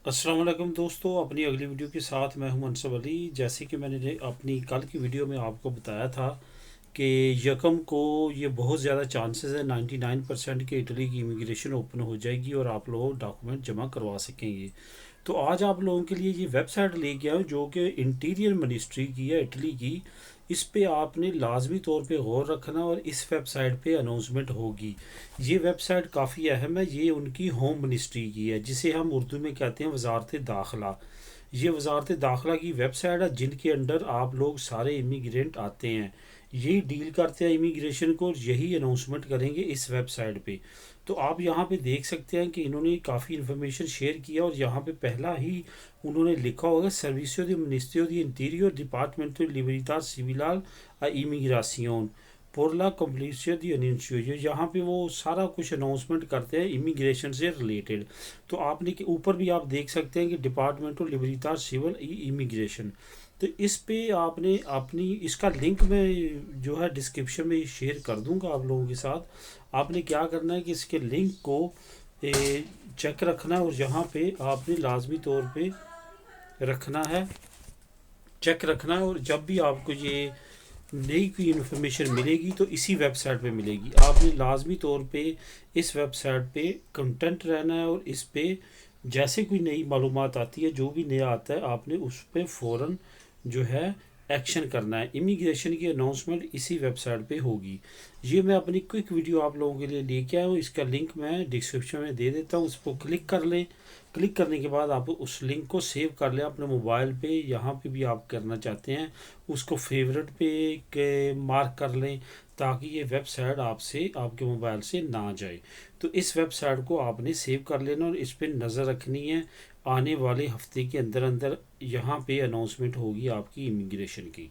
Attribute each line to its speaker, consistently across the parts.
Speaker 1: السلام علیکم دوستو، اپنی اگلی ویڈیو کے ساتھ میں ہوں منصب علی۔ جیسے کہ میں نے اپنی کل کی ویڈیو میں آپ کو بتایا تھا کہ یکم کو یہ بہت زیادہ چانسز ہے 99% کہ اٹلی کی امیگریشن اوپن ہو جائے گی اور آپ لوگ ڈاکومنٹ جمع کروا سکیں گے۔ تو آج آپ لوگوں کے لیے یہ ویب سائٹ لے کے آؤں جو کہ انٹیریئر منسٹری کی ہے اٹلی کی۔ اس پہ آپ نے لازمی طور پہ غور رکھنا اور اس ویب سائٹ پہ اناؤنسمنٹ ہوگی۔ یہ ویب سائٹ کافی اہم ہے، یہ ان کی ہوم منسٹری کی ہے جسے ہم اردو میں کہتے ہیں وزارت داخلہ۔ یہ وزارت داخلہ کی ویب سائٹ ہے جن کے انڈر آپ لوگ سارے امیگرینٹ آتے ہیں، یہی ڈیل کرتے ہیں امیگریشن کو، یہی اناؤنسمنٹ کریں گے اس ویب سائٹ پہ۔ تو آپ یہاں پہ دیکھ سکتے ہیں کہ انہوں نے کافی انفارمیشن شیئر کیا اور یہاں پہ پہلا ہی انہوں نے لکھا ہوگا سروسیو دی منسٹریو دی انٹیریور ڈپارٹمنٹ لیبریٹا سیویلال امیگراسیون por la completion دی اننشیو۔ یہاں پہ وہ سارا کچھ اناؤنسمنٹ کرتے ہیں امیگریشن سے ریلیٹڈ۔ تو آپ نے اوپر بھی آپ دیکھ سکتے ہیں کہ ڈپارٹمنٹ آف لیبریٹا سیول امیگریشن۔ تو اس پہ آپ نے اپنی اس کا لنک میں جو ہے ڈسکرپشن میں شیئر کر دوں گا آپ لوگوں کے ساتھ۔ آپ نے کیا کرنا ہے کہ اس کے لنک کو چیک رکھنا ہے اور یہاں پہ آپ نے لازمی طور پہ رکھنا ہے، چیک رکھنا ہے، اور جب بھی آپ کو یہ نئی کوئی انفارمیشن ملے گی تو اسی ویب سائٹ پہ ملے گی۔ آپ نے لازمی طور پہ اس ویب سائٹ پہ کنٹینٹ رہنا ہے اور اس پہ جیسے کوئی نئی معلومات آتی ہے، جو بھی نیا آتا ہے، آپ نے اس پہ فوراً جو ہے ایکشن کرنا ہے۔ امیگریشن کی اناؤنسمنٹ اسی ویب سائٹ پہ ہوگی۔ یہ میں اپنی کوئک ویڈیو آپ لوگوں کے لیے لے کے آیا ہوں، اس کا لنک میں ڈسکرپشن میں دے دیتا ہوں، اس کو کلک کر لیں۔ کلک کرنے کے بعد آپ اس لنک کو سیو کر لیں اپنے موبائل پہ، یہاں پہ بھی آپ کرنا چاہتے ہیں اس کو فیورٹ پہ مارک کر لیں تاکہ یہ ویب سائٹ آپ کے موبائل سے نہ جائے۔ تو اس ویب سائٹ کو آپ نے سیو کر لینا اور اس پہ نظر رکھنی ہے۔ آنے والے ہفتے کے اندر اندر یہاں پہ اناؤنسمنٹ ہوگی آپ کی امیگریشن کی۔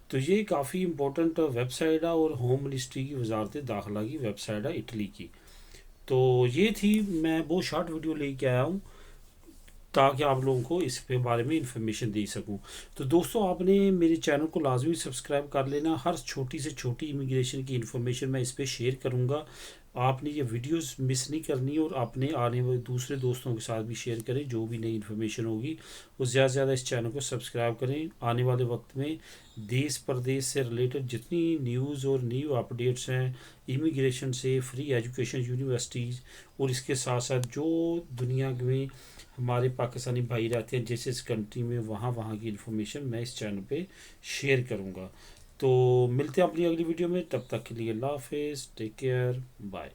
Speaker 1: تو یہ کافی امپورٹنٹ ویب سائٹ ہے اور ہوم منسٹری کی وزارت داخلہ کی ویب سائٹ ہے اٹلی کی۔ تو یہ تھی، میں بہت شارٹ ویڈیو لے کے آیا ہوں تاکہ آپ لوگوں کو اس پہ بارے میں انفارمیشن دے سکوں۔ تو دوستو، آپ نے میرے چینل کو لازمی سبسکرائب کر لینا، ہر چھوٹی سے چھوٹی امیگریشن کی انفارمیشن میں اس پہ شیئر کروں گا۔ آپ نے یہ ویڈیوز مس نہیں کرنی اور اپنے آنے والے دوسرے دوستوں کے ساتھ بھی شیئر کریں، جو بھی نئی انفارمیشن ہوگی وہ زیادہ سے زیادہ اس چینل کو سبسکرائب کریں۔ آنے والے وقت میں دیس پردیس سے ریلیٹڈ جتنی نیوز اور نیو اپڈیٹس ہیں امیگریشن سے، فری ایجوکیشن یونیورسٹیز، اور اس کے ساتھ ساتھ جو دنیا میں ہمارے پاکستانی بھائی رہتے ہیں جس کنٹری میں، وہاں کی انفارمیشن میں اس چینل پہ شیئر کروں گا۔ تو ملتے ہیں اپنی اگلی ویڈیو میں، تب تک کے لیے اللہ حافظ، ٹیک کیئر، بائے۔